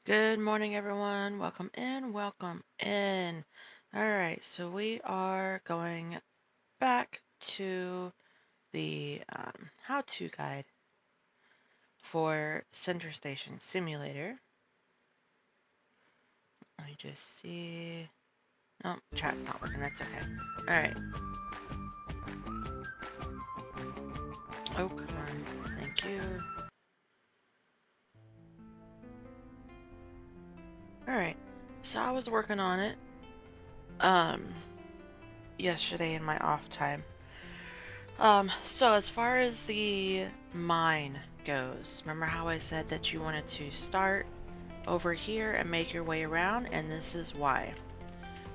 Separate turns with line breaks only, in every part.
Good morning, everyone. Welcome in. Welcome in. All right, so we are going back to the how-to guide for Center Station Simulator. Let me just see. No, chat's not working. That's okay. All right. Oh, come on. Thank you. All right. So I was working on it um yesterday in my off time. So as far as the mine goes, remember how I said that you wanted to start over here and make your way around, and this is why.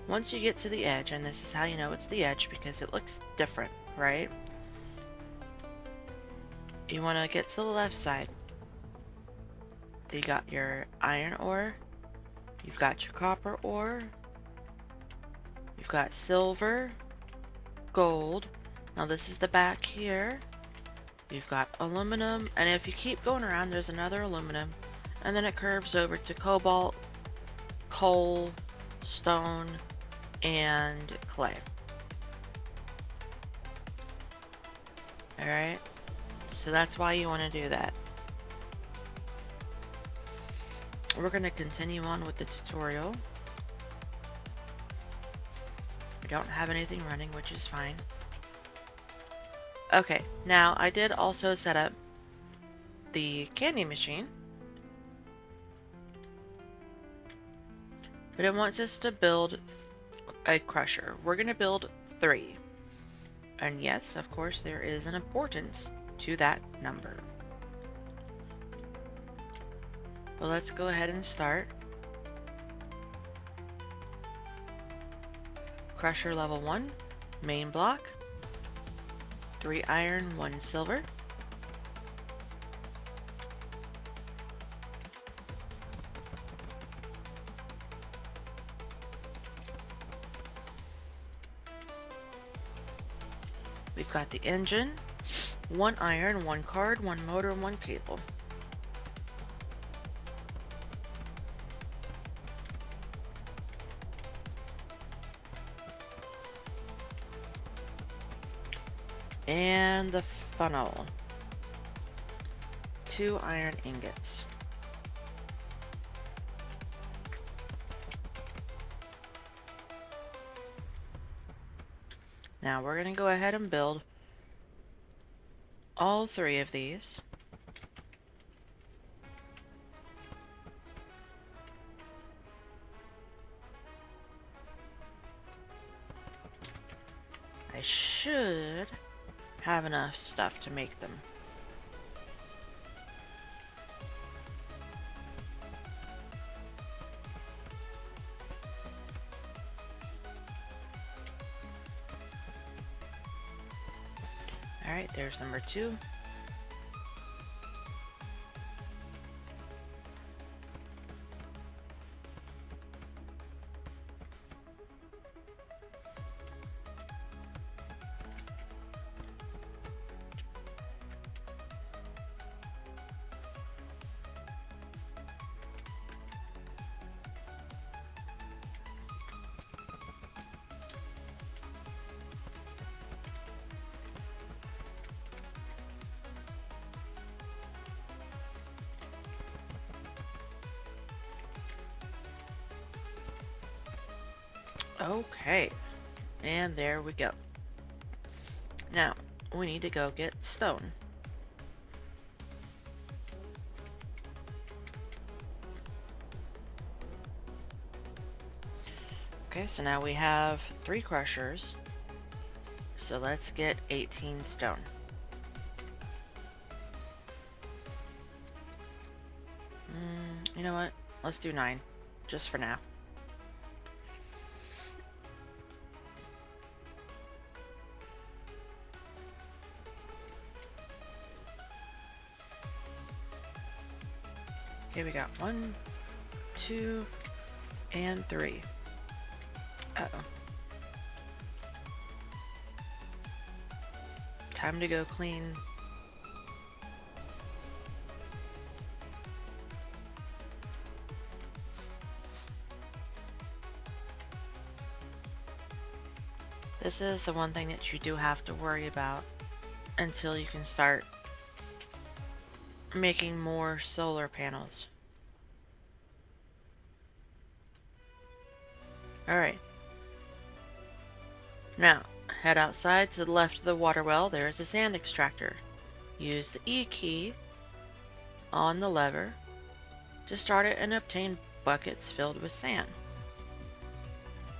Once you get to the edge, and this is how you know it's the edge because it looks different, right? You want to get to the left side. You got your iron ore, you've got your copper ore, you've got silver, gold. Now this is the back here. You've got aluminum, and if you keep going around, there's another aluminum, and then it curves over to cobalt, coal, stone, and clay. Alright? So that's why you want to do that. We're going to continue on with the tutorial. I don't have anything running, which is fine. Okay, now I did also set up the candy machine. But it wants us to build a crusher. We're going to build 3. And yes, of course, there is an importance to that number. Well, let's go ahead and start. Crusher level 1, main block, 3 iron, 1 silver. We've got the engine, 1 iron, 1 card, 1 motor, 1 cable. And the funnel, 2 iron ingots. Now we're going to go ahead and build all 3 of these. I should have enough stuff to make them. Alright, there's number 2. Okay, and there we go. Now, we need to go get stone. Okay, so now we have 3 crushers. So let's get 18 stone. You know what? Let's do 9, just for now. Okay, we got 1, 2, and 3. Uh-oh. Time to go clean. This is the one thing that you do have to worry about until you can start making more solar panels. Alright. Now, head outside to the left of the water well. There is a sand extractor. Use the E key on the lever to start it and obtain buckets filled with sand.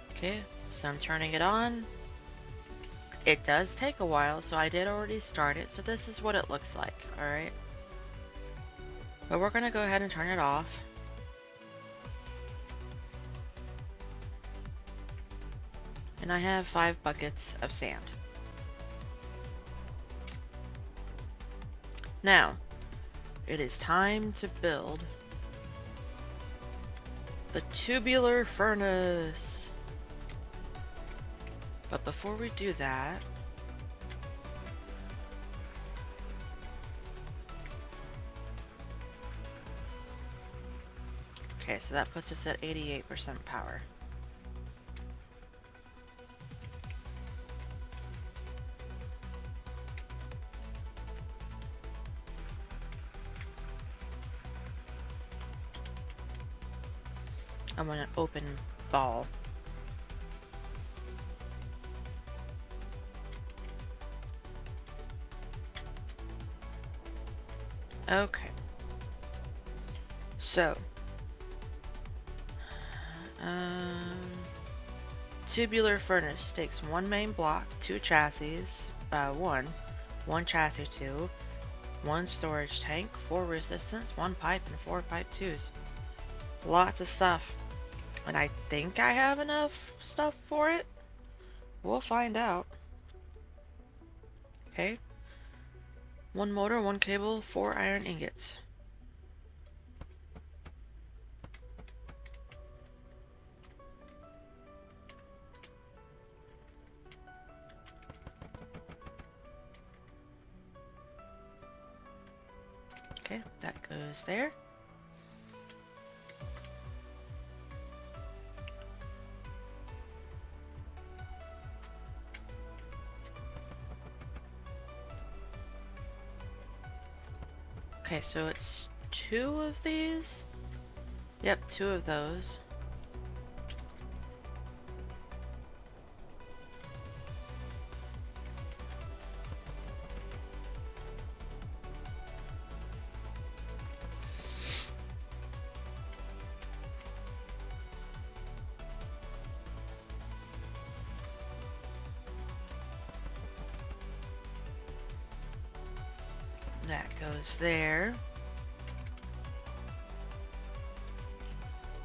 Okay, so I'm turning it on. It does take a while, so I did already start it, so this is what it looks like, alright? But we're gonna go ahead and turn it off. And I have 5 buckets of sand. Now, it is time to build the tubular furnace. But before we do that, okay, so that puts us at 88% power. I'm gonna open ball. Okay. So, tubular furnace takes 1 main block, 2 chassis, 1 chassis 2, 1 storage tank, 4 resistance, 1 pipe, and 4 pipe 2s. Lots of stuff. And I think I have enough stuff for it. We'll find out. Okay. 1 motor, 1 cable, 4 iron ingots. Okay, that goes there. Okay, so it's 2 of these. Yep, 2 of those. That goes there.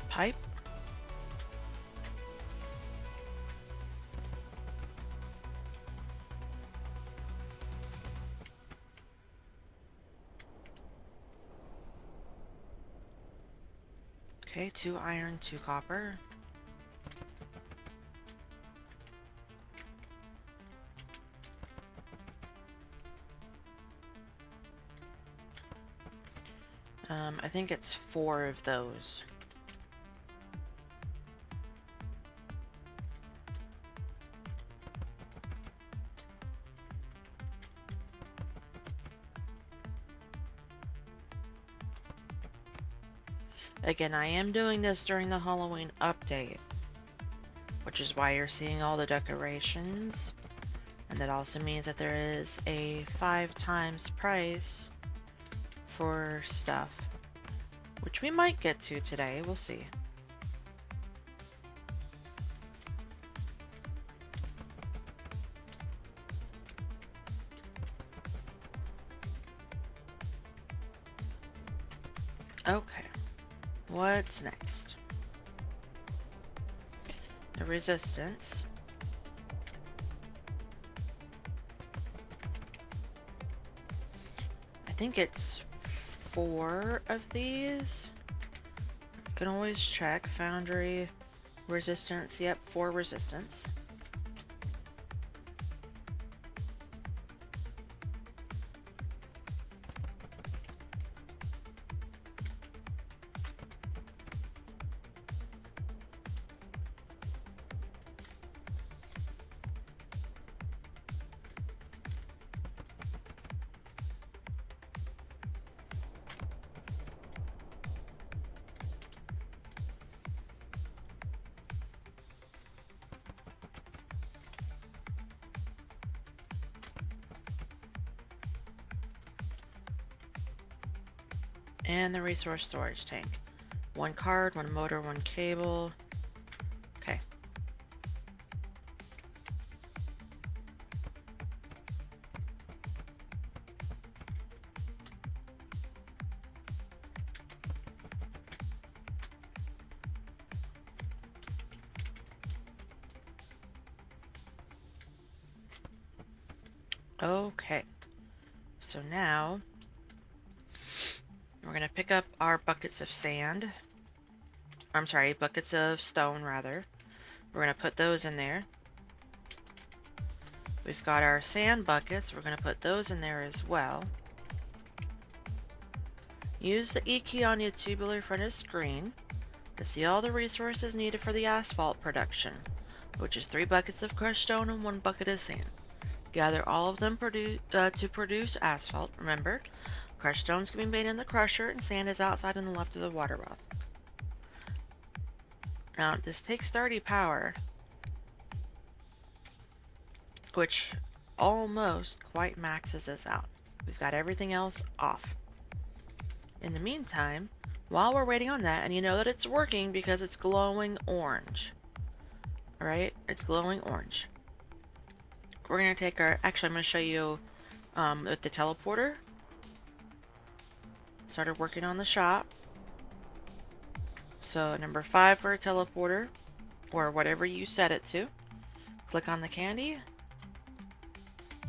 Pipe. Okay, 2 iron, 2 copper. I think it's 4 of those. Again, I am doing this during the Halloween update, which is why you're seeing all the decorations. And that also means that there is a 5 times price for stuff, which we might get to today. We'll see. Okay, what's next? The resistance. I think it's 4 of these. You can always check. Foundry, resistance. Yep, 4 resistance. And the resource storage tank. One card, one motor, one cable. Okay. Okay. So now we're going to pick up our buckets of sand. I'm sorry, buckets of stone rather. We're going to put those in there. We've got our sand buckets. We're going to put those in there as well. Use the E key on your tubular fronted screen to see all the resources needed for the asphalt production, which is 3 buckets of crushed stone and 1 bucket of sand. Gather all of them to produce asphalt. Remember, crushed stones can be made in the crusher and sand is outside on the left of the water bath. Now, this takes 30 power, which almost quite maxes this out. We've got everything else off. In the meantime, while we're waiting on that, and you know that it's working because it's glowing orange. Alright, it's glowing orange. We're going to take our, actually I'm going to show you with the teleporter. Started working on the shop. So number 5 for a teleporter, or whatever you set it to. Click on the candy,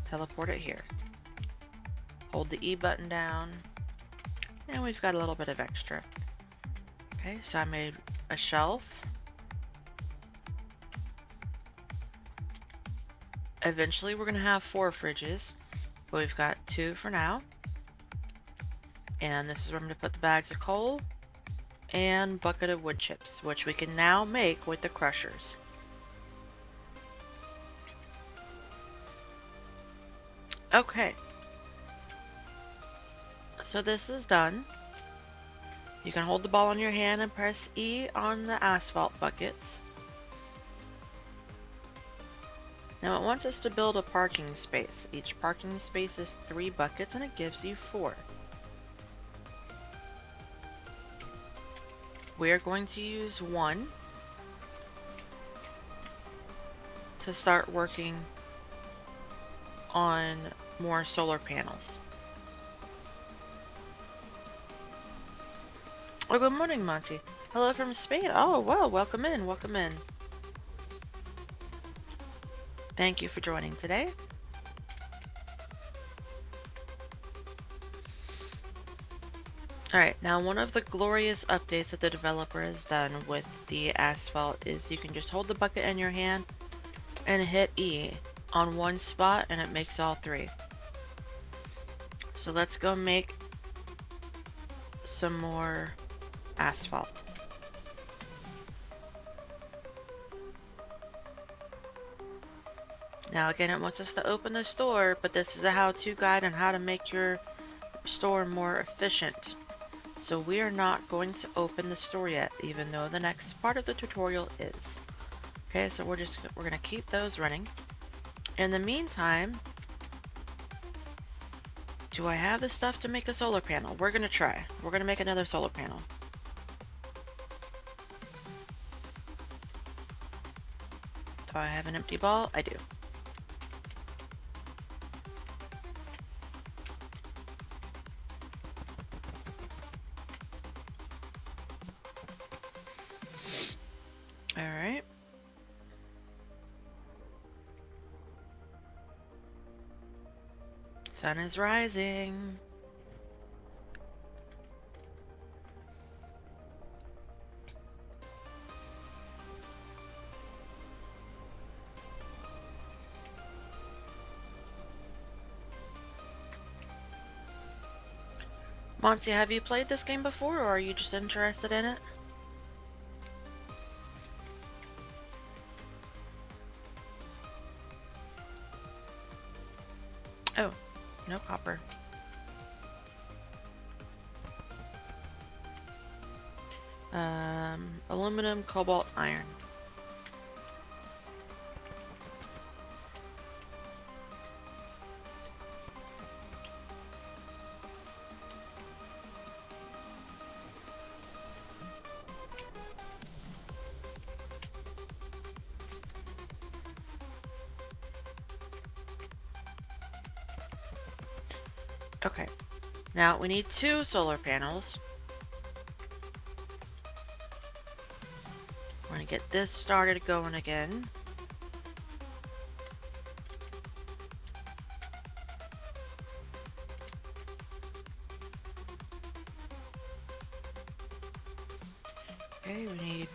teleport it here. Hold the E button down, and we've got a little bit of extra. Okay, so I made a shelf. Eventually we're going to have 4 fridges, but we've got 2 for now. And this is where I'm going to put the bags of coal and bucket of wood chips, which we can now make with the crushers. Okay. So this is done. You can hold the ball in your hand and press E on the asphalt buckets. Now it wants us to build a parking space. Each parking space is 3 buckets and it gives you 4. We are going to use 1 to start working on more solar panels. Oh, good morning, Monty. Hello from Spain. Oh, well, welcome in, welcome in. Thank you for joining today. Alright, now one of the glorious updates that the developer has done with the asphalt is you can just hold the bucket in your hand and hit E on one spot and it makes all 3. So let's go make some more asphalt. Now again, it wants us to open the store, but this is a how-to guide on how to make your store more efficient. So we are not going to open the store yet, even though the next part of the tutorial is. Okay, so we're gonna keep those running. In the meantime, do I have the stuff to make a solar panel? We're gonna try. We're gonna make another solar panel. Do I have an empty ball? I do. Alright. Sun is rising. Monty, have you played this game before, or are you just interested in it? Oh, no copper. Aluminum, cobalt, iron. Okay. Now we need 2 solar panels. We're gonna get this started going again. Okay, we need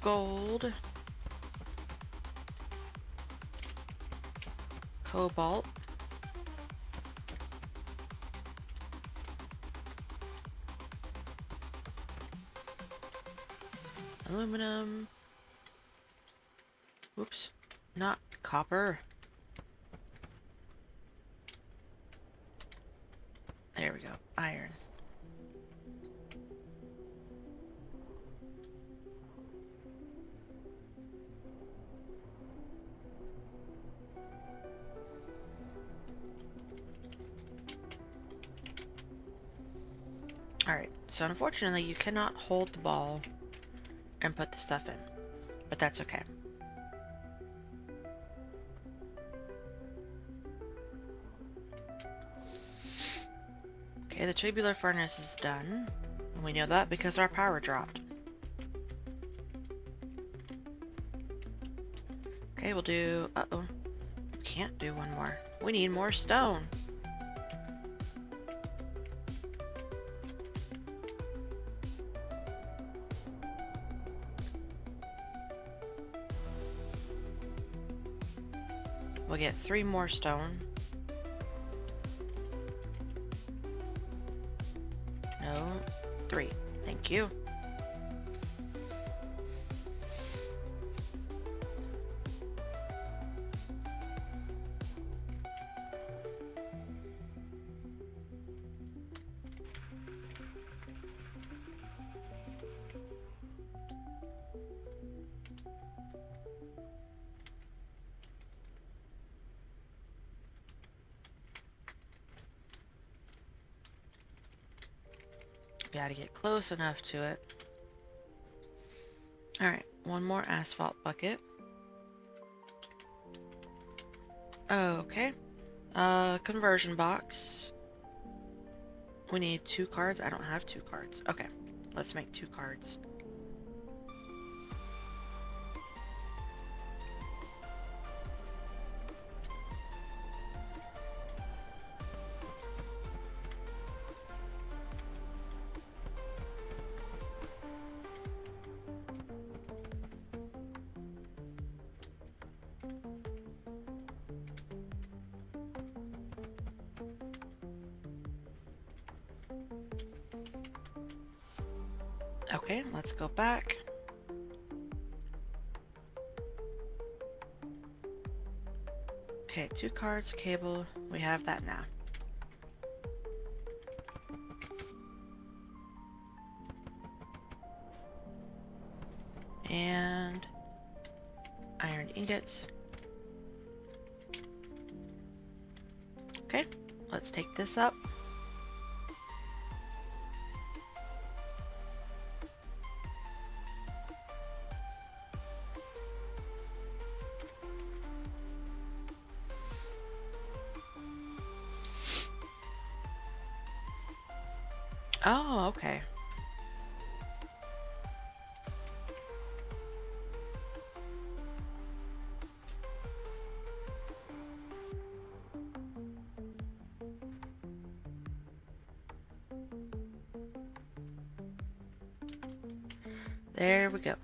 gold, cobalt, aluminum, oops, not copper. There we go, iron. Alright, so unfortunately you cannot hold the ball and put the stuff in, but that's okay. Okay, the tubular furnace is done, and we know that because our power dropped. Okay, we'll do, uh-oh, we can't do one more. We need more stone. We'll get 3 more stone. No, 3. Thank you. Gotta get close enough to it. Alright, 1 more asphalt bucket. Okay. Conversion box. We need 2 cards. I don't have 2 cards. Okay, let's make 2 cards. Okay, let's go back. Okay, 2 cards, cable. We have that now. And iron ingots. Okay, let's take this up. Oh, okay. There we go.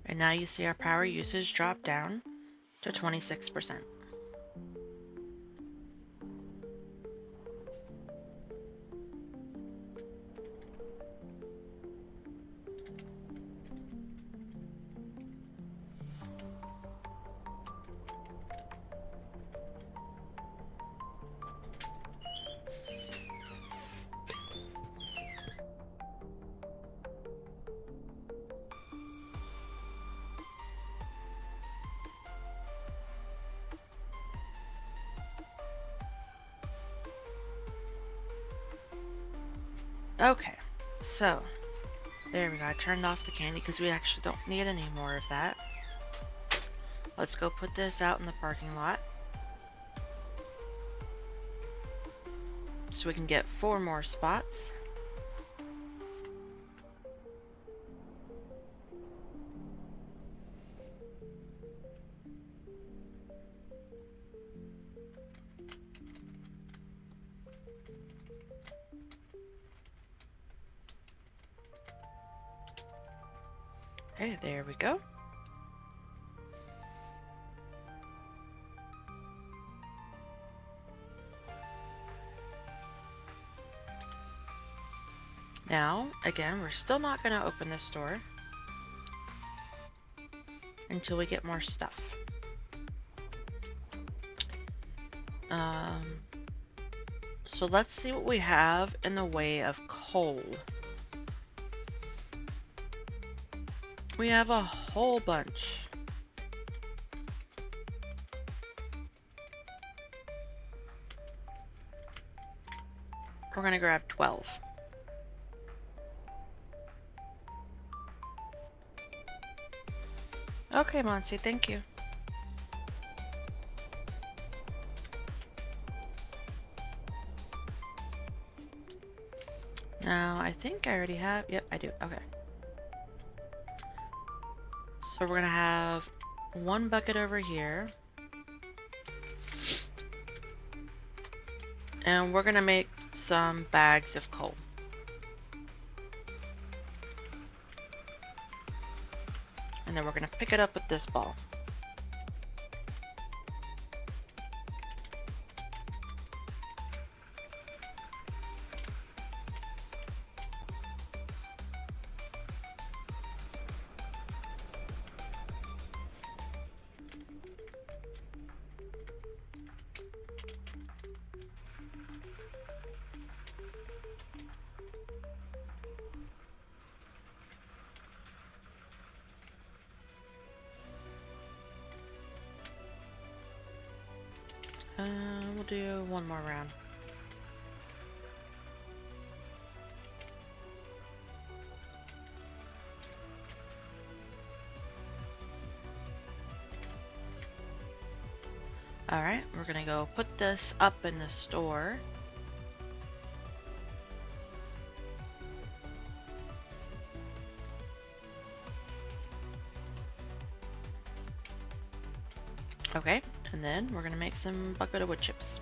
And now you see our power usage drop down to 26%. Okay, so there we go. I turned off the candy because we actually don't need any more of that. Let's go put this out in the parking lot. so we can get 4 more spots. Okay, there we go. Now, again, we're still not going to open this door until we get more stuff. So let's see what we have in the way of coal. We have a whole bunch. We're gonna grab 12. Okay, Monsi, thank you. Now, I think I already have, yep, I do, okay. So we're gonna have 1 bucket over here. And we're gonna make some bags of coal. And then we're gonna pick it up with this ball. We'll do 1 more round. Alright, we're gonna go put this up in the store. Okay, and then we're gonna make some bucket of wood chips.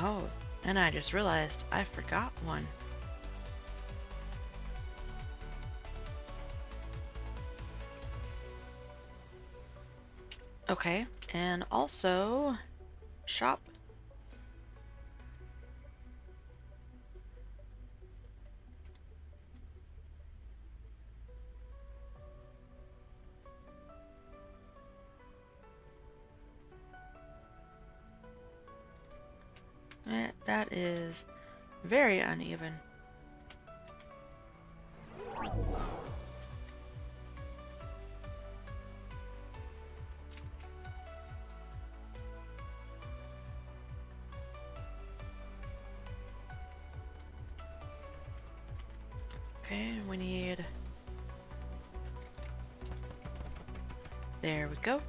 Oh, and I just realized I forgot one. Okay, and also shop. That is very uneven. Okay, we need... There we go.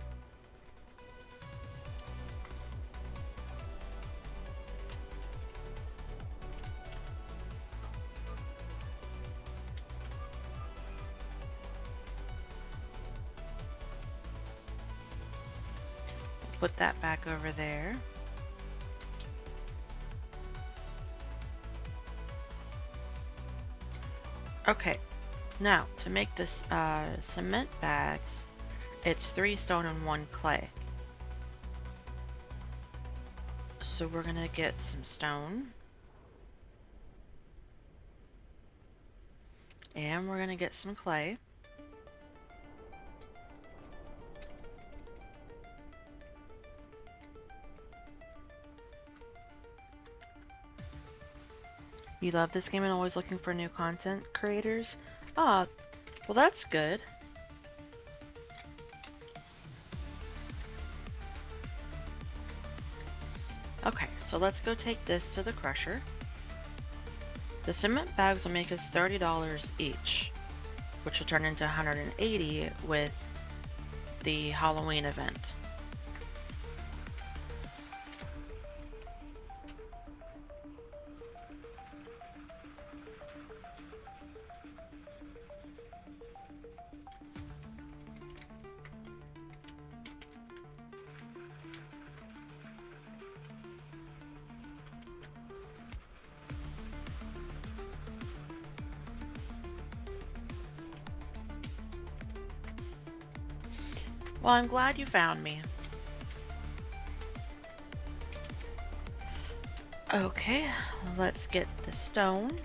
Put that back over there. Okay, now to make this cement bags, it's 3 stone and 1 clay. So we're gonna get some stone. And we're gonna get some clay. You love this game and always looking for new content creators? Ah, well that's good. Okay, so let's go take this to the crusher. The cement bags will make us $30 each, which will turn into $180 with the Halloween event. Well, I'm glad you found me. Okay, let's get the stone.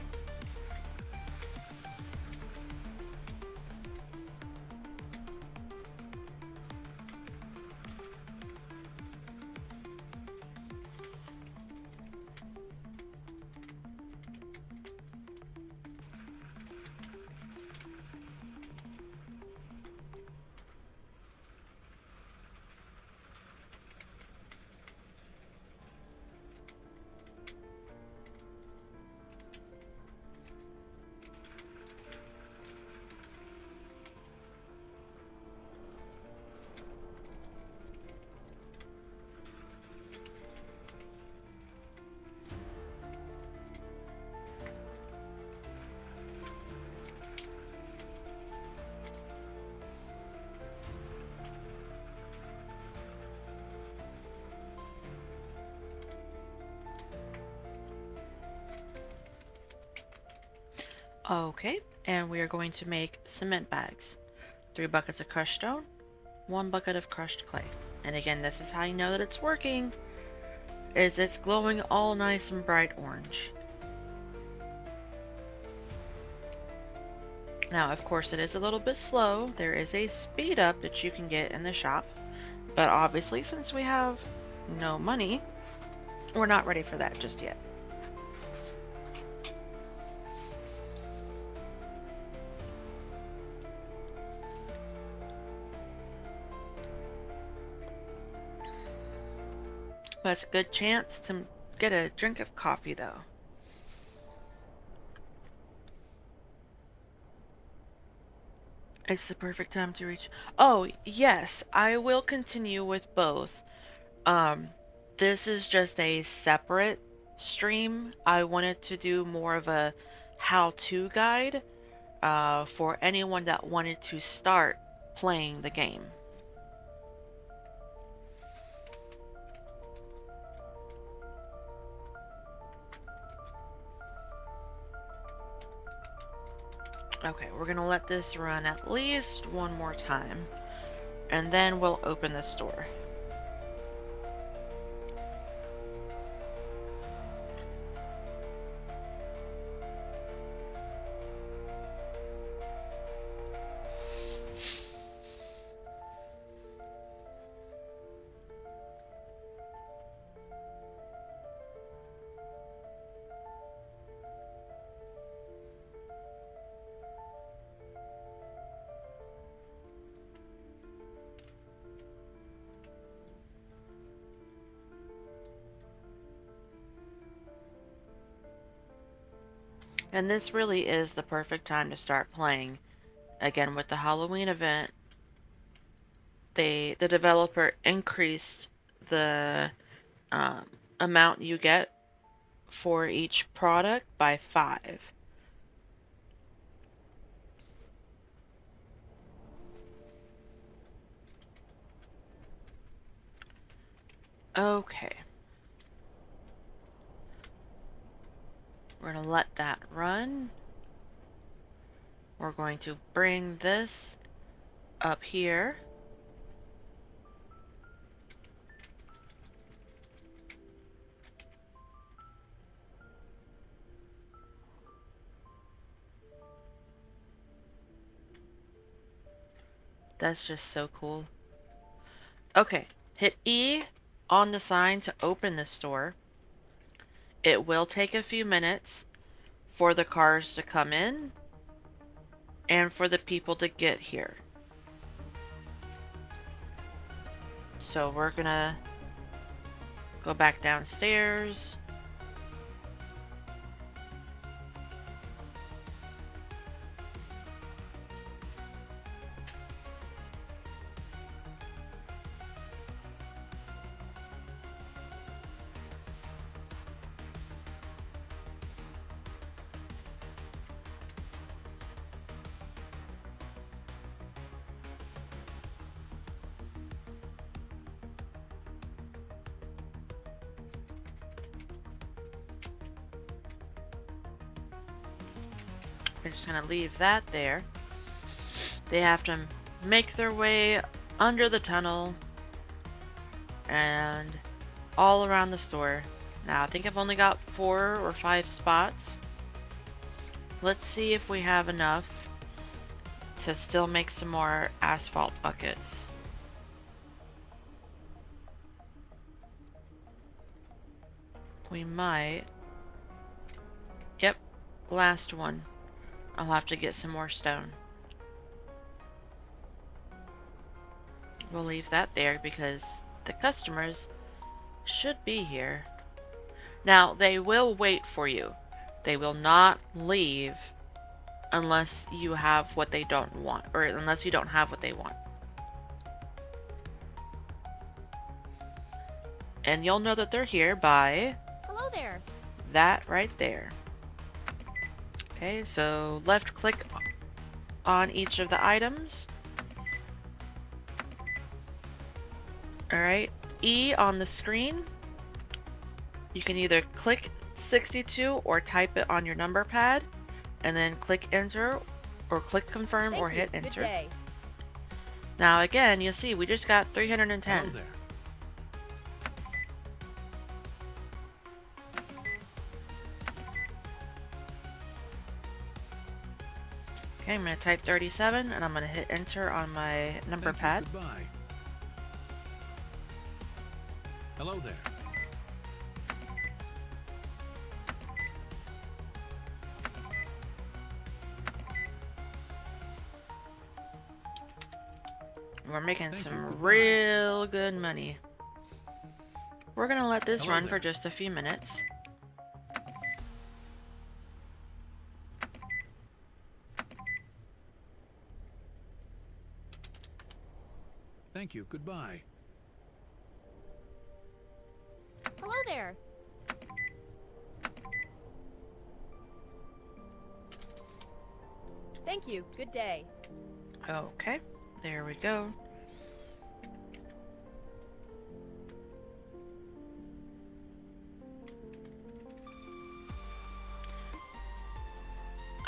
Okay, and we are going to make cement bags. 3 buckets of crushed stone, 1 bucket of crushed clay. And again, this is how you know that it's working, is it's glowing all nice and bright orange. Now, of course, it is a little bit slow. There is a speed up that you can get in the shop, but obviously, since we have no money, we're not ready for that just yet. But it's a good chance to get a drink of coffee, though. It's the perfect time to reach. Oh, yes, I will continue with both. Um, this is just a separate stream. I wanted to do more of a how-to guide for anyone that wanted to start playing the game. Okay, we're gonna let this run at least one more time, and then we'll open the store. And this really is the perfect time to start playing. Again, with the Halloween event, the developer increased the um, amount you get for each product by 5. Okay. We're gonna let that run. We're going to bring this up here. That's just so cool. Okay, hit E on the sign to open the store. It will take a few minutes for the cars to come in and for the people to get here. So we're gonna go back downstairs. We're just gonna leave that there. They have to make their way under the tunnel and all around the store. Now, I think I've only got 4 or 5 spots. Let's see if we have enough to still make some more asphalt buckets. We might. Yep, last one. I'll have to get some more stone. We'll leave that there because the customers should be here. Now, they will wait for you. They will not leave unless you have what they don't want, or unless you don't have what they want. And you'll know that they're here by
Hello there.
that right there. Okay, so left click on each of the items. Alright, E on the screen. You can either click 62 or type it on your number pad, and then click enter or click confirm or hit enter.
Good day.
Now again, you'll see we just got 310.
Hello there.
Okay, I'm going to type 37 and I'm going to hit enter on my number pad.
Goodbye. Hello there.
We're making
Thank you,
some
goodbye.
real good money. We're going to let this
Hello
run
there.
for just a few minutes.
Thank you. Goodbye.
Hello there. Thank you. Good day.
Okay, there we go.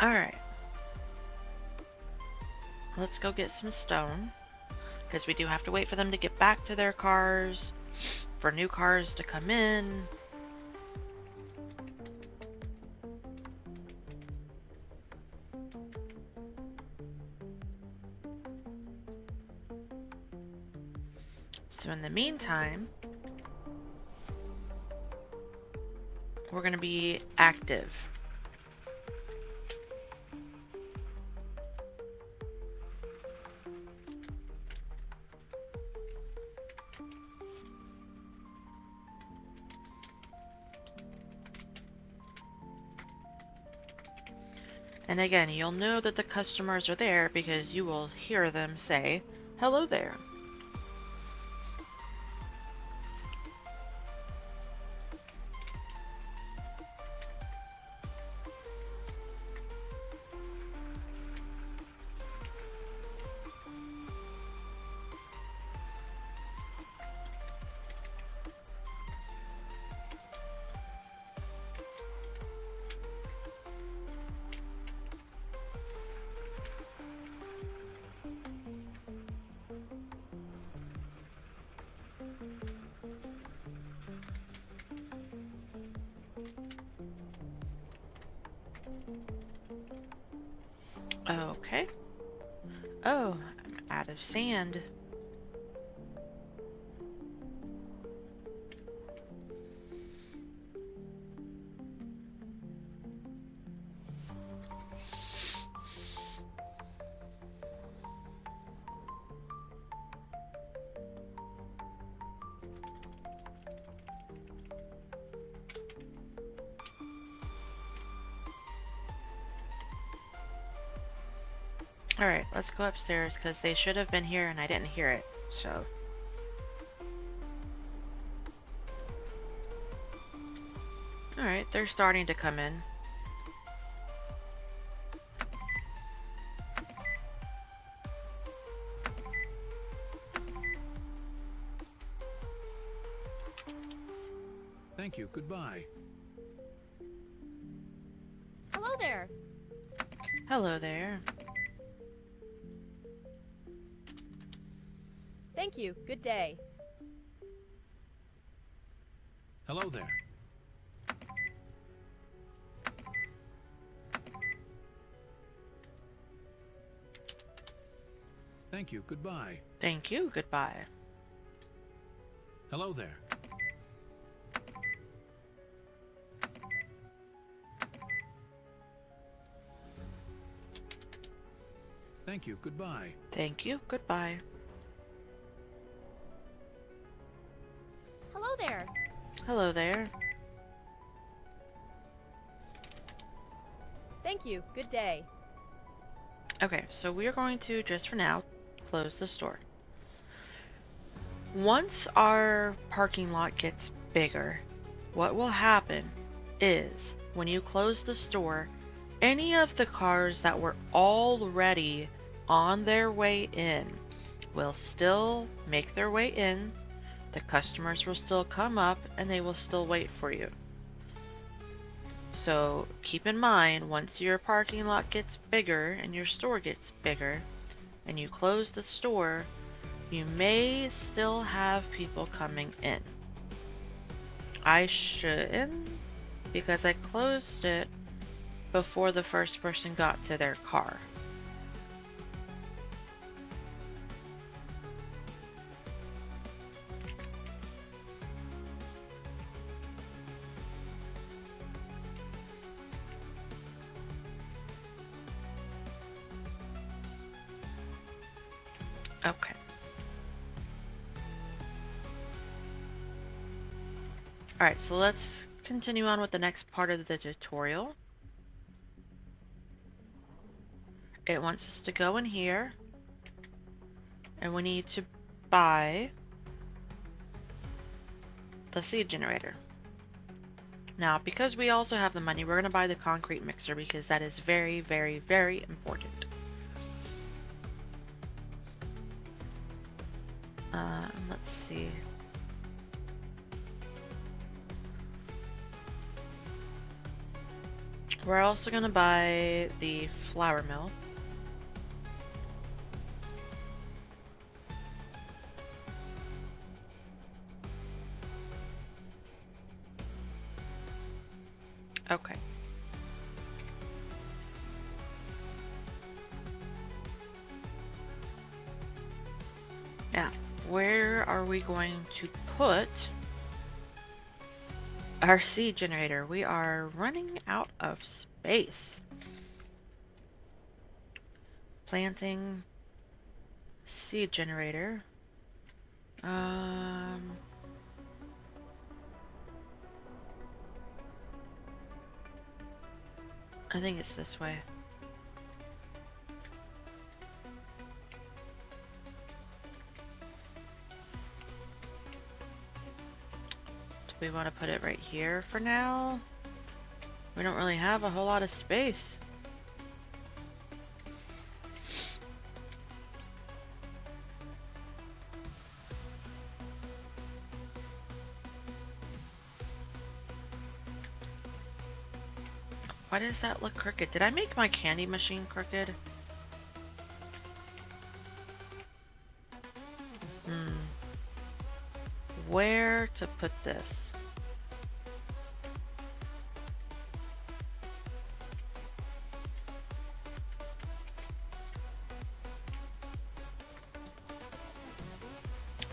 Alright. Let's go get some stone. Because we do have to wait for them to get back to their cars. For new cars to come in. So in the meantime, we're going to be active. And again, you'll know that the customers are there because you will hear them say, "Hello there." Okay. Oh, I'm out of sand. Alright, let's go upstairs because they should have been here and I didn't hear it, so. Alright, they're starting to come in.
Thank you. Goodbye.
Hello there.
Hello there.
Thank you. Good day.
Hello there. Thank you. Goodbye.
Thank you, goodbye.
Hello there. Thank you. Goodbye.
Thank you, goodbye.
Hello there.
Hello there.
Thank you. Good day.
Okay, so we are going to, just for now, close the store. Once our parking lot gets bigger, what will happen is when you close the store, any of the cars that were already on their way in will still make their way in. The customers will still come up and they will still wait for you. So keep in mind, once your parking lot gets bigger and your store gets bigger and you close the store, you may still have people coming in. I shouldn't, because I closed it before the first person got to their car. Okay. Alright, so let's continue on with the next part of the tutorial. It wants us to go in here, and we need to buy the seed generator. Now, because we also have the money, we're going to buy the concrete mixer because that is very, very, very important. Let's see. We're also going to buy the flour mill. Okay. Now, where are we going to put our seed generator? We are running out of space. Planting seed generator. I think it's this way. Do we want to put it right here for now? We don't really have a whole lot of space. Why does that look crooked? Did I make my candy machine crooked? Where to put this?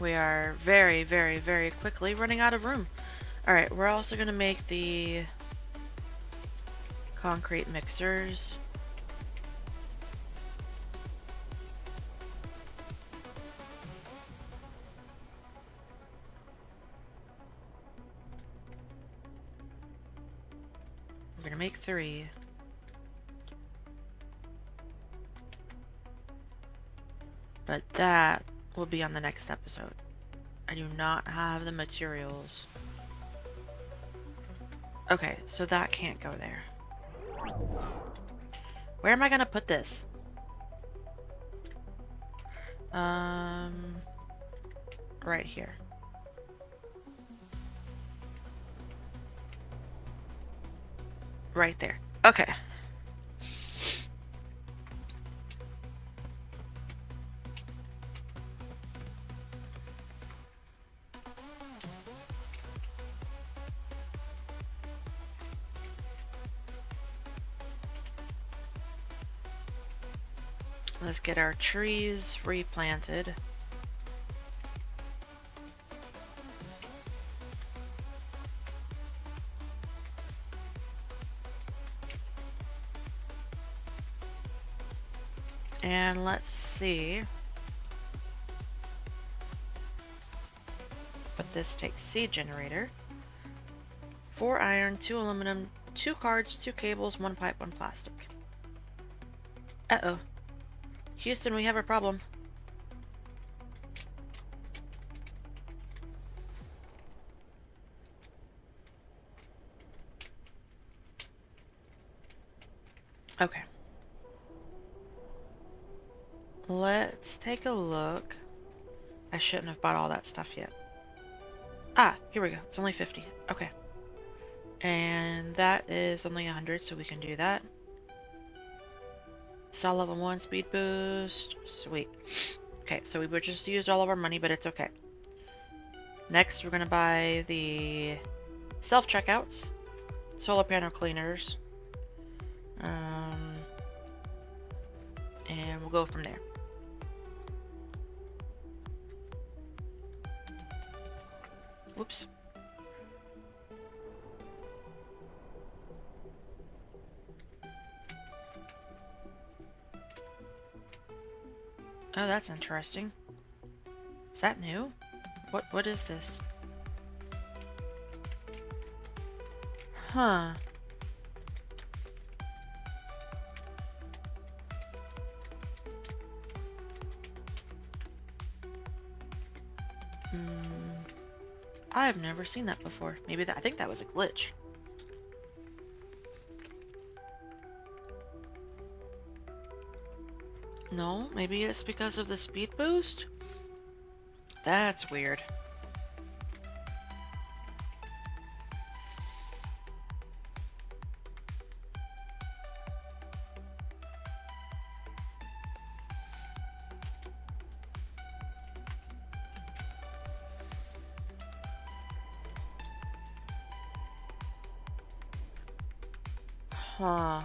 We are very, very, very quickly running out of room. Alright, we're also going to make the concrete mixers. We're going to make 3. But that will be on the next episode. I do not have the materials. Okay, so that can't go there. Where am I gonna put this? Right here. Right there. Okay. Let's get our trees replanted. And let's see. But this takes seed generator. 4 iron, 2 aluminum, 2 cards, 2 cables, 1 pipe, 1 plastic. Uh-oh. Houston, we have a problem. Okay. Let's take a look. I shouldn't have bought all that stuff yet. Ah, here we go. It's only 50. Okay. And that is only 100, so we can do that. Stall level 1 speed boost. Sweet. Okay, so we just used all of our money, but it's okay. Next, we're going to buy the self-checkouts, solar panel cleaners, and we'll go from there. Whoops. Oh, that's interesting. Is that new? What is this? Huh. I've never seen that before. Maybe I think that was a glitch. No, maybe it's because of the speed boost? That's weird. Huh.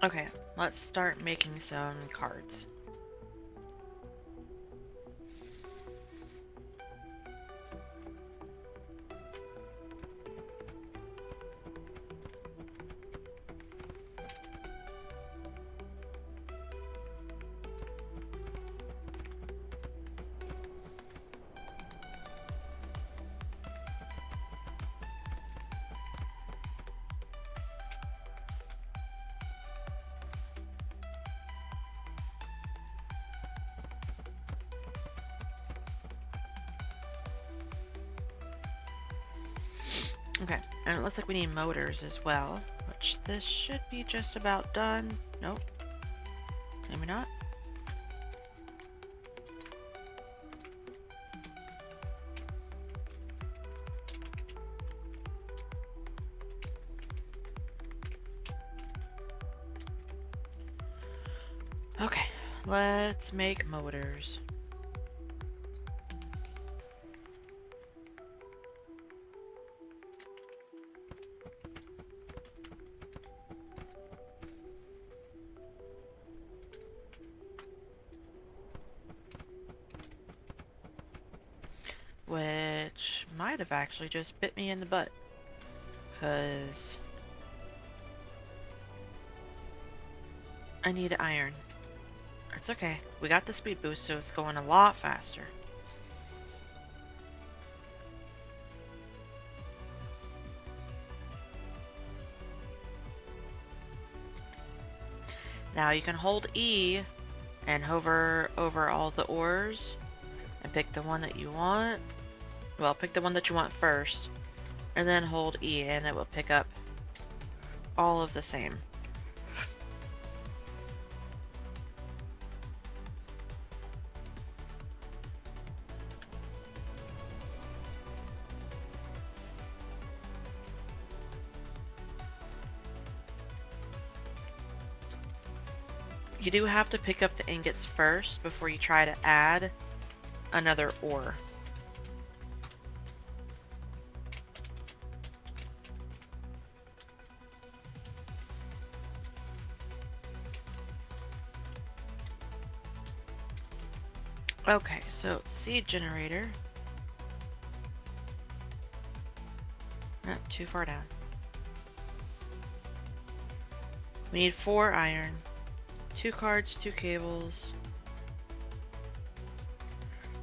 Okay, let's start making some cards. Okay, and it looks like we need motors as well, which this should be just about done. Nope. Maybe not. Let's make motors. Which might have actually just bit me in the butt. Because I need iron. It's okay. We got the speed boost, so it's going a lot faster. Now you can hold E and hover over all the ores and pick the one that you want. Well, pick the one that you want first, and then hold E and it will pick up all of the same. You do have to pick up the ingots first before you try to add another ore. Okay, so seed generator. Not too far down. We need 4 iron. 2 cards, 2 cables.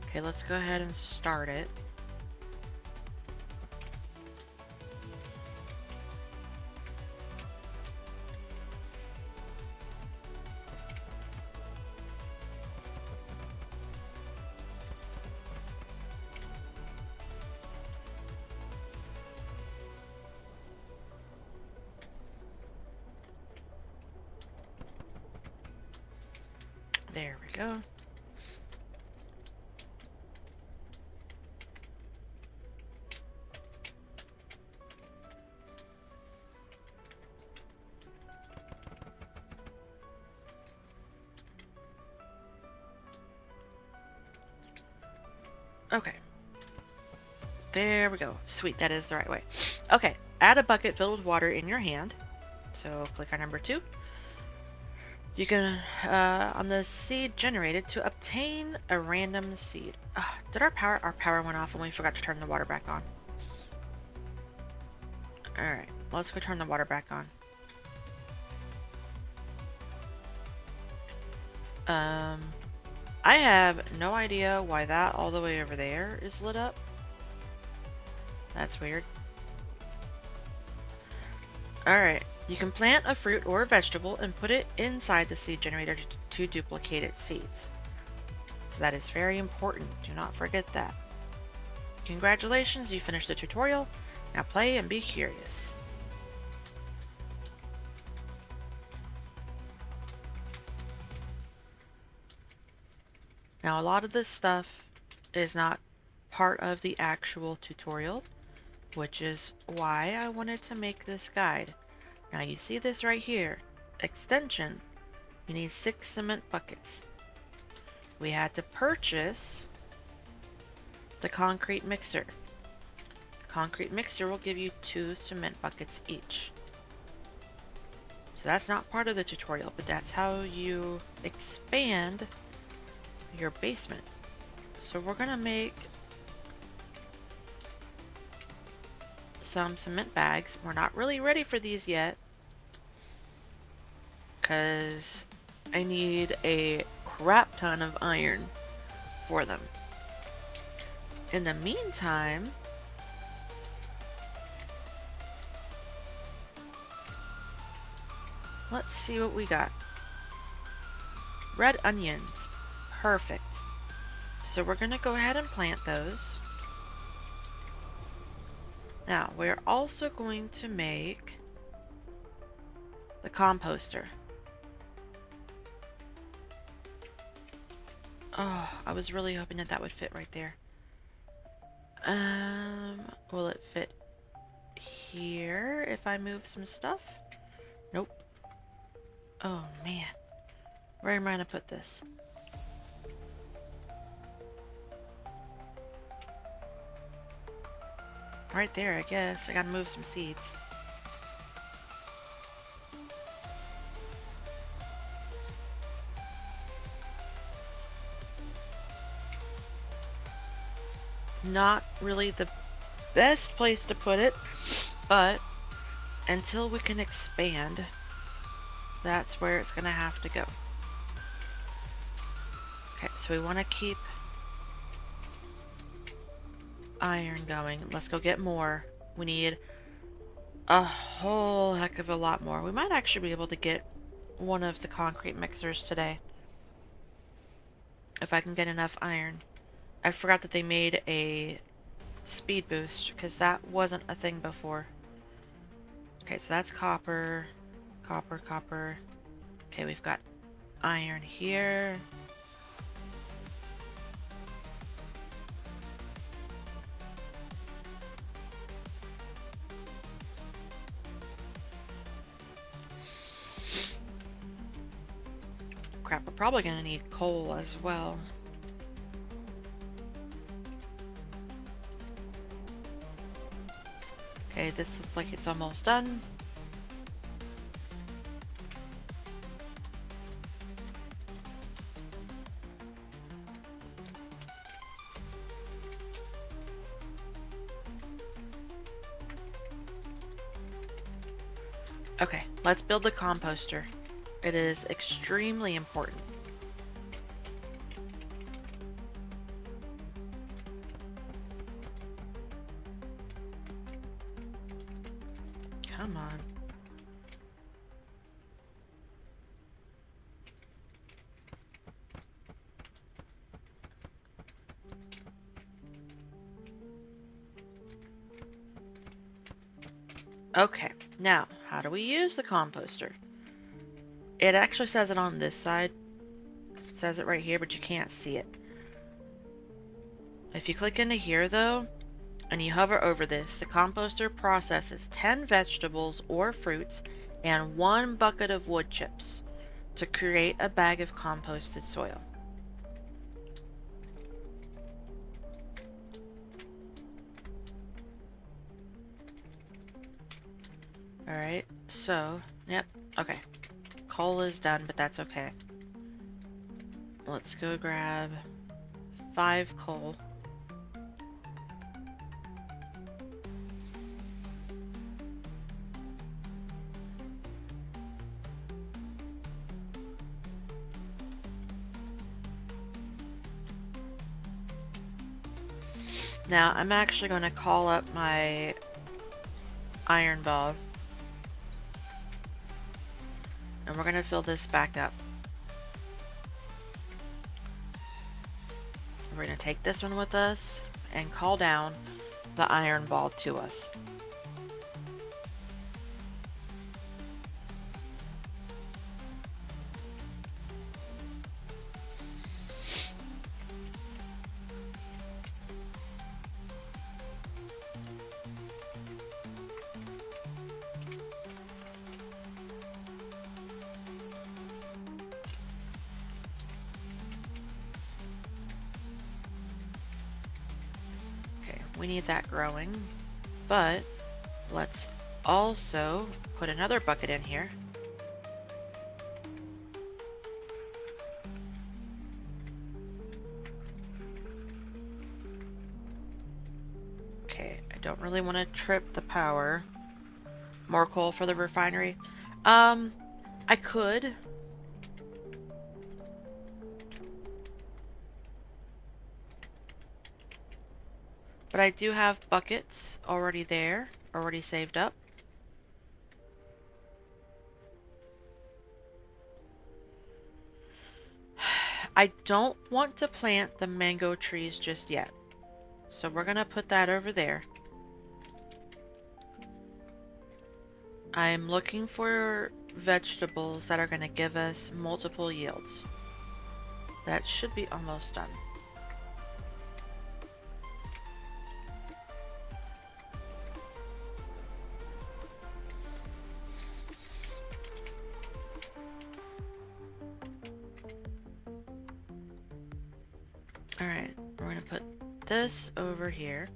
Okay, let's go ahead and start it. There we go. Okay. There we go. Sweet, that is the right way. Okay, add a bucket filled with water in your hand. So click on number 2. You can, on the seed generated, to obtain a random seed. Did our power went off and we forgot to turn the water back on. Alright, let's go turn the water back on. I have no idea why that all the way over there is lit up. That's weird. Alright, you can plant a fruit or a vegetable and put it inside the seed generator to duplicate its seeds. So that is very important. Do not forget that. Congratulations, you finished the tutorial. Now play and be curious. Now a lot of this stuff is not part of the actual tutorial, which is why I wanted to make this guide. Now you see this right here, extension. You need 6 cement buckets. We had to purchase the concrete mixer. The concrete mixer will give you 2 cement buckets each. So that's not part of the tutorial, but that's how you expand your basement. So we're gonna make some cement bags. We're not really ready for these yet because I need a crap ton of iron for them. In the meantime, let's see what we got. Red onions. Perfect. So we're gonna go ahead and plant those. Now, we're also going to make the composter. Oh, I was really hoping that that would fit right there. Will it fit here if I move some stuff? Nope. Oh man. Where am I gonna put this? Right there, I guess. I gotta move some seeds. Not really the best place to put it, but until we can expand, that's where it's gonna have to go. Okay, so we want to keep iron going. Let's go get more. We need a whole heck of a lot more. We might actually be able to get one of the concrete mixers today, if I can get enough iron. I forgot that they made a speed boost, because that wasn't a thing before. Okay, so that's copper, copper, copper. Okay, we've got iron here. Crap, we're probably gonna need coal as well. Okay, this looks like it's almost done. Okay, let's build the composter. It is extremely important. Come on. Okay, now, how do we use the composter? It actually says it on this side. It says it right here, but you can't see it. If you click into here, though, and you hover over this, the composter processes 10 vegetables or fruits and 1 bucket of wood chips to create a bag of composted soil. Alright, so, yep, okay. Coal is done, but that's okay. Let's go grab 5 coal. Now, I'm actually going to call up my iron ball. And we're going to fill this back up. We're going to take this one with us and call down the iron ball to us. We need that growing, but let's also put another bucket in here. Okay, I don't really want to trip the power. More coal for the refinery. I could. But I do have buckets already there, already saved up. I don't want to plant the mango trees just yet. So we're going to put that over there. I'm looking for vegetables that are going to give us multiple yields. That should be almost done. this over here.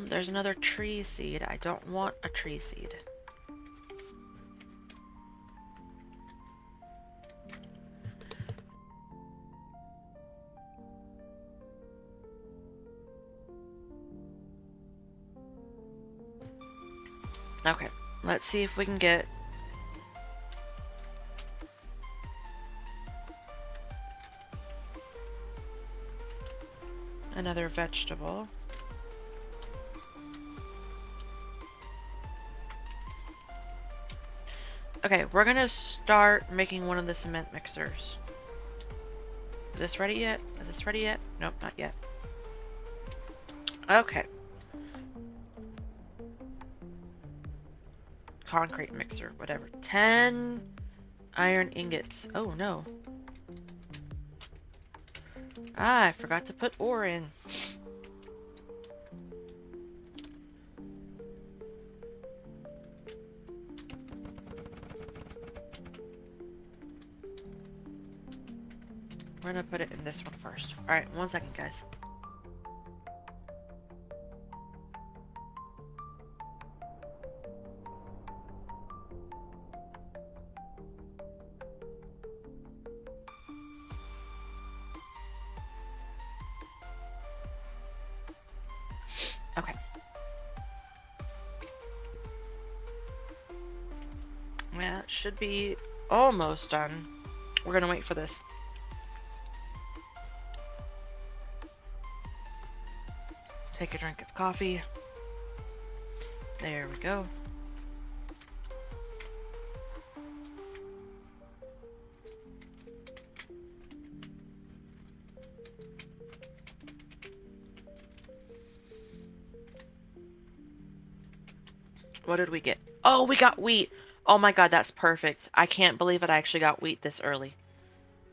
There's another tree seed. I don't want a tree seed. Okay, let's see if we can get another vegetable. Okay, we're gonna start making one of the cement mixers. Is this ready yet? Is this ready yet? Nope, not yet. Okay. Concrete mixer, whatever. 10 iron ingots. Oh no. Ah, I forgot to put ore in. We're gonna put it in this one first. Alright, 1 second, guys. Okay. Yeah, it should be almost done. We're gonna wait for this. Take a drink of coffee. There we go. What did we get? Oh, we got wheat. Oh my god, that's perfect. I can't believe it. I actually got wheat this early.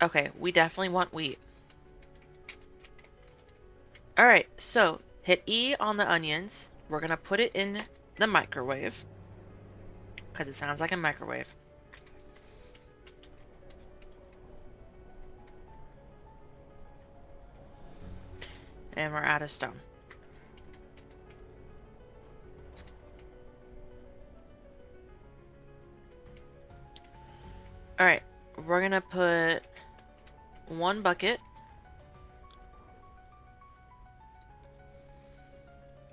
Okay, we definitely want wheat. Alright, so hit E on the onions. We're going to put it in the microwave. Because it sounds like a microwave. And we're out of stone. Alright, we're going to put 1 bucket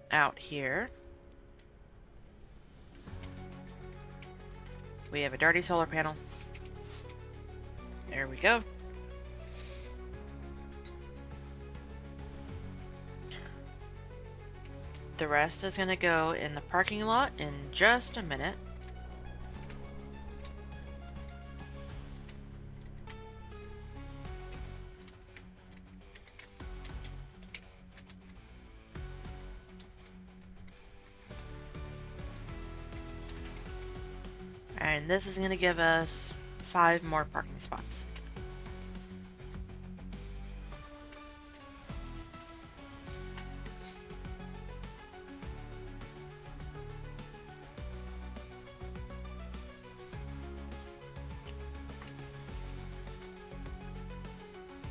out here. We have a dirty solar panel. There we go. The rest is going to go in the parking lot in just a minute. And this is going to give us 5 more parking spots.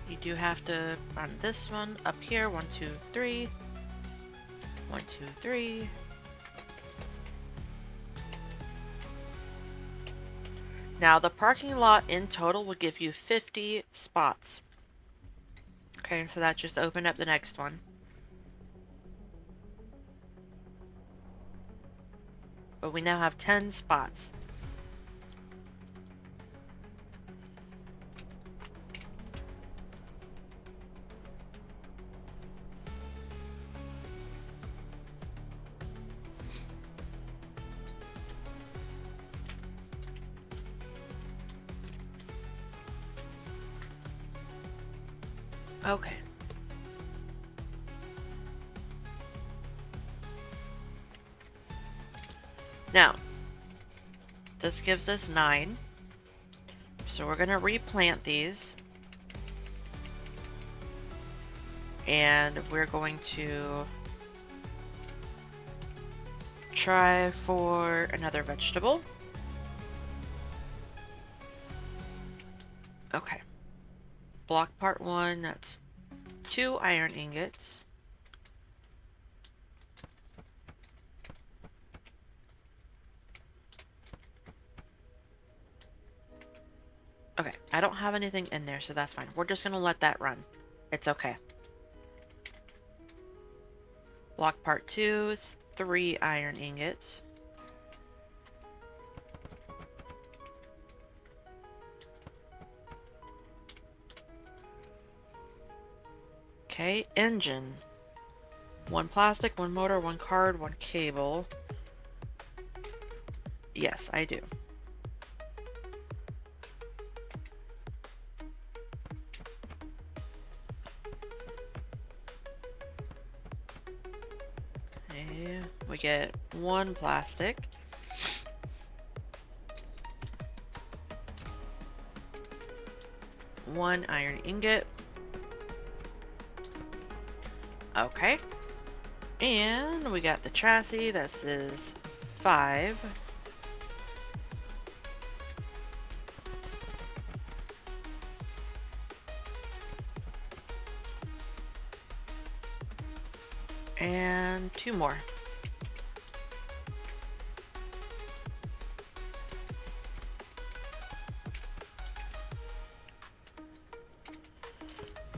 You do have to run this one up here. 1, 2, 3. 1, 2, 3. Now, the parking lot in total will give you 50 spots. Okay, so that just opened up the next one. But we now have 10 spots. Okay. Now, this gives us 9. So we're going to replant these. And we're going to try for another vegetable. Okay. Block part 1, that's 2 iron ingots. Okay, I don't have anything in there, so that's fine. We're just gonna let that run. It's okay. Block part 2 is 3 iron ingots. Okay, engine. 1 plastic, 1 motor, 1 card, 1 cable. Yes, I do. Okay, we get 1 plastic. One iron ingot. Okay. And we got the chassis. This is 5. And 2 more.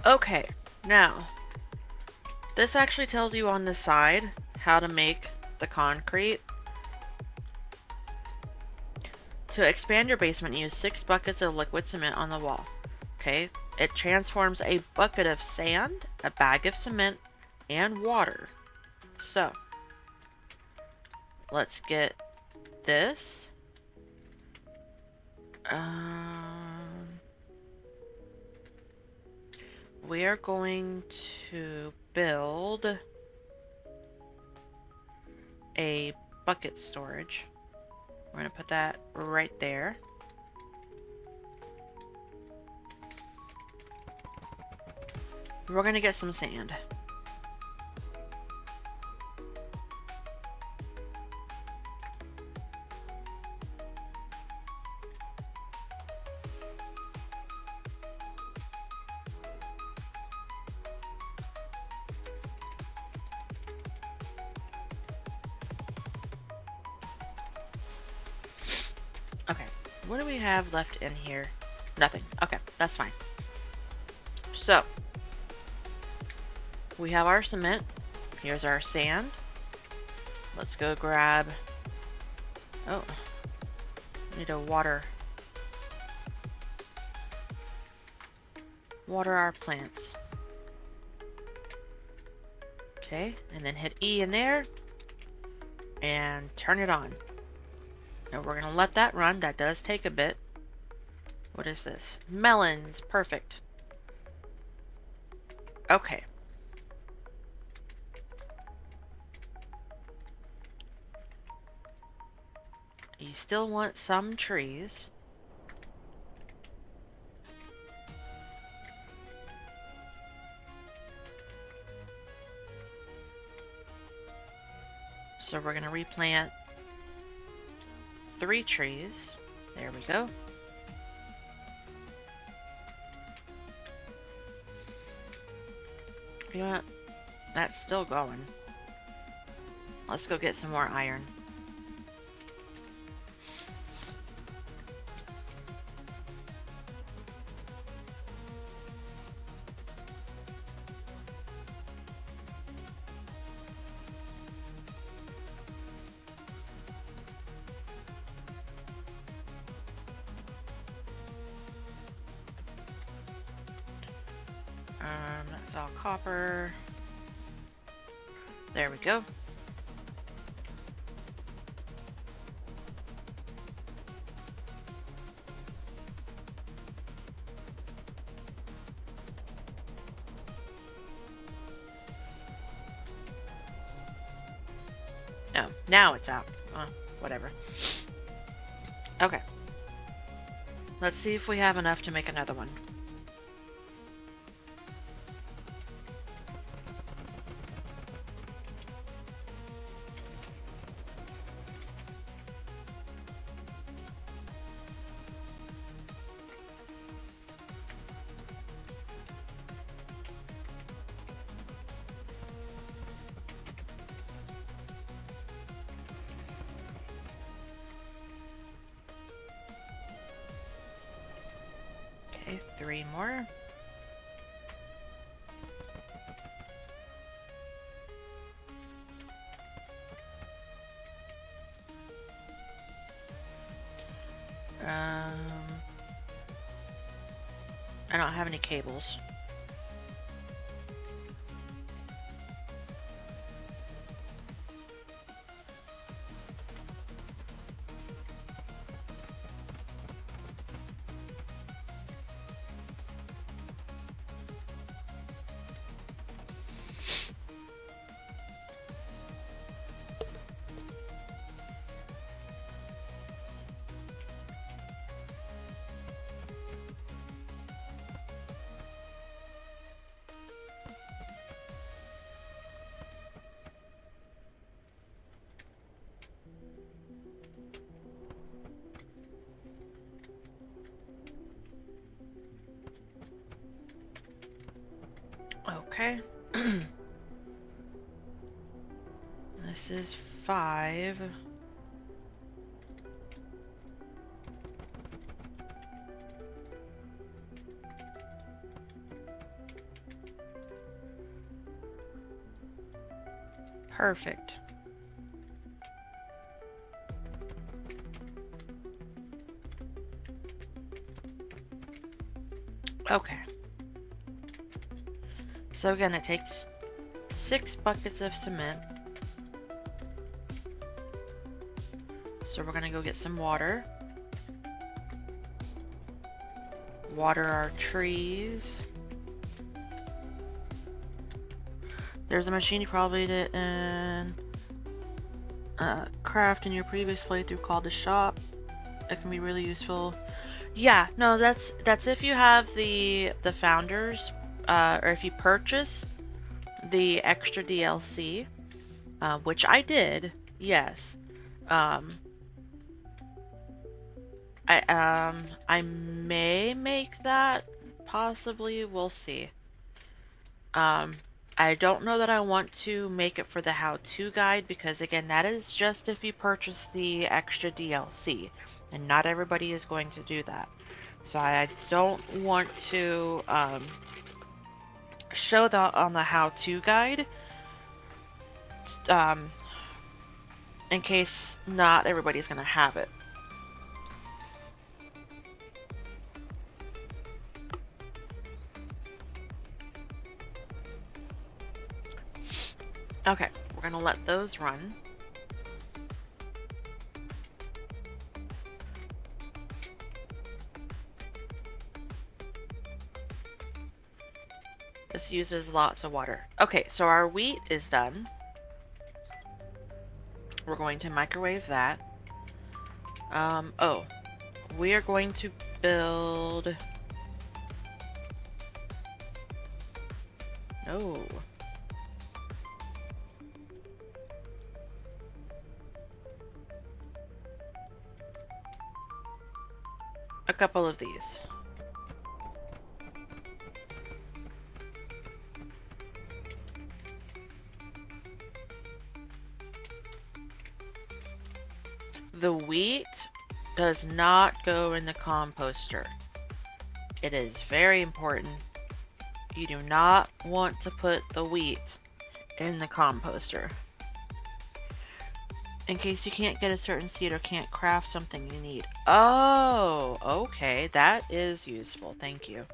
Okay, now this actually tells you on the side how to make the concrete. To expand your basement, use 6 buckets of liquid cement on the wall. Okay, it transforms a bucket of sand, a bag of cement, and water. So, let's get this. We are going to build a bucket storage. We're going to put that right there. We're going to get some sand. Okay, what do we have left in here? Nothing. Okay, that's fine. So, we have our cement. Here's our sand. Let's go grab... Oh, need to water our plants. Okay, and then hit E in there and turn it on. Now we're gonna let that run. That does take a bit. What is this? Melons. Perfect. Okay. You still want some trees. So we're gonna replant 3 trees. There we go. You know what? That's still going. Let's go get some more iron. That's all copper. There we go. No, now it's out. Whatever. Okay. Let's see if we have enough to make another one. Okay, 3 more. I don't have any cables. Okay. This is 5. Perfect. Okay. So again, it takes 6 buckets of cement. So we're gonna go get some water. Water our trees. There's a machine you probably didn't craft in your previous playthrough called the shop. It can be really useful. Yeah, no, that's if you have the founders, or if you purchase the extra DLC, which I did. Yes. I may make that, possibly. We'll see. I don't know that I want to make it for the how-to guide, because again, that is just if you purchase the extra DLC, and not everybody is going to do that. So I don't want to show that on the how-to guide, in case not everybody's going to have it. Okay, we're gonna let those run. This uses lots of water. Okay, so our wheat is done. We're going to microwave that. Oh, we are going to build... No. A couple of these. The wheat does not go in the composter. It is very important. You do not want to put the wheat in the composter. In case you can't get a certain seed or can't craft something you need. Oh, okay. That is useful. Thank you.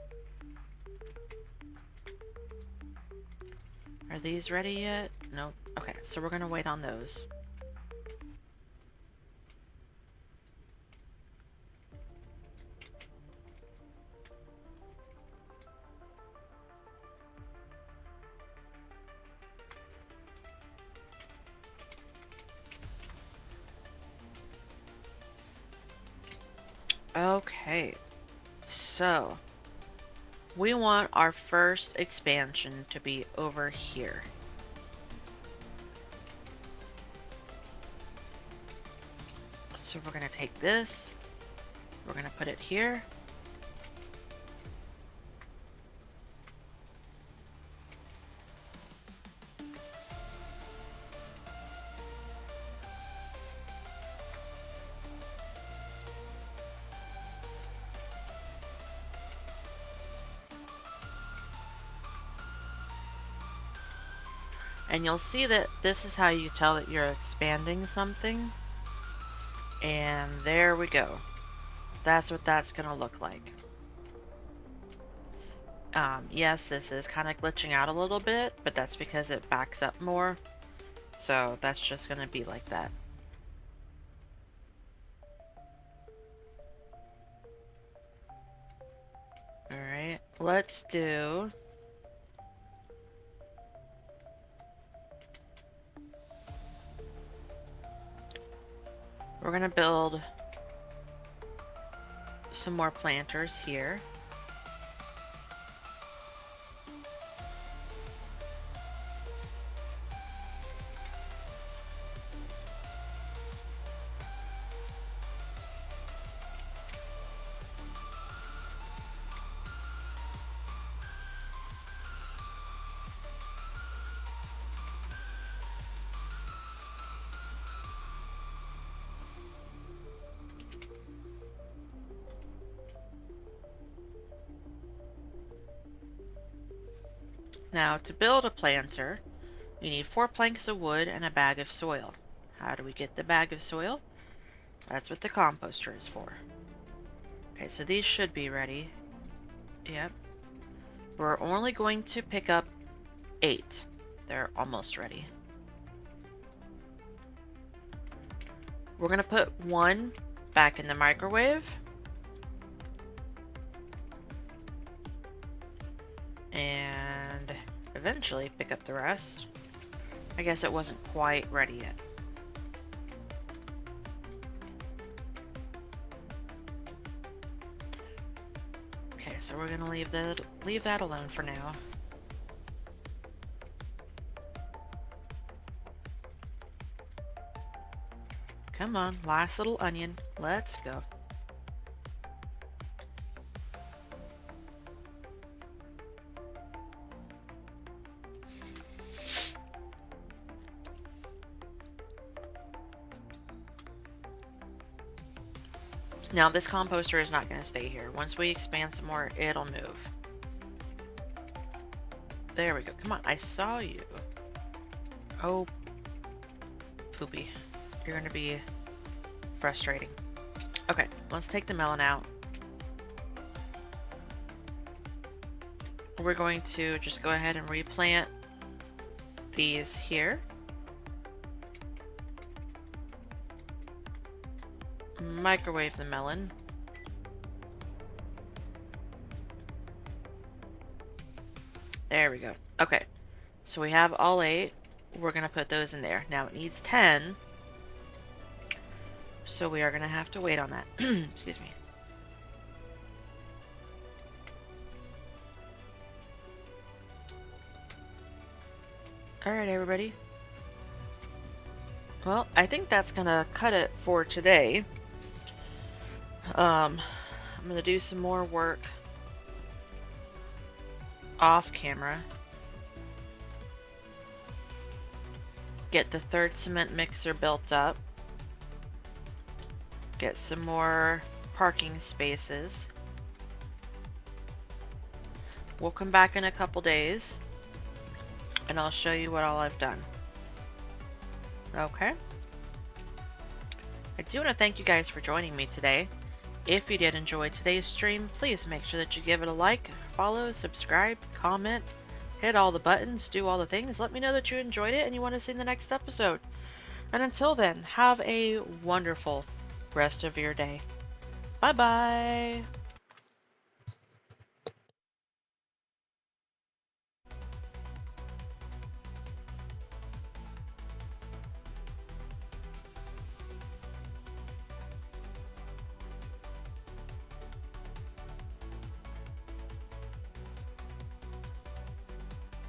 Are these ready yet? Nope. Okay, so we're gonna wait on those. Okay, so we want our first expansion to be over here. So we're gonna take this, we're gonna put it here. And you'll see that this is how you tell that you're expanding something. And there we go. That's what that's gonna look like. Yes, this is kind of glitching out a little bit, but that's because it backs up more. So that's just gonna be like that. Alright, let's do... We're gonna build some more planters here. Now, to build a planter, you need 4 planks of wood and a bag of soil. How do we get the bag of soil? That's what the composter is for. Okay, so these should be ready. Yep. We're only going to pick up 8. They're almost ready. We're going to put 1 back in the microwave. And eventually pick up the rest. I guess it wasn't quite ready yet. Okay, so we're gonna leave that alone for now. Come on, last little onion. Let's go. Now this composter is not going to stay here. Once we expand some more, it'll move. There we go. Come on, I saw you. Oh, poopy. You're going to be frustrating. Okay, let's take the melon out. We're going to just go ahead and replant these here. Microwave the melon. There we go. Okay, so we have all 8. We're gonna put those in there. Now it needs 10, so we are gonna have to wait on that. Excuse me. Alright, everybody. Well, I think that's gonna cut it for today. I'm gonna do some more work off camera. Get the 3rd cement mixer built up. Get some more parking spaces. We'll come back in a couple days and I'll show you what all I've done. Okay? I do want to thank you guys for joining me today. If you did enjoy today's stream, please make sure that you give it a like, follow, subscribe, comment, hit all the buttons, do all the things. Let me know that you enjoyed it and you want to see the next episode. And until then, have a wonderful rest of your day. Bye-bye!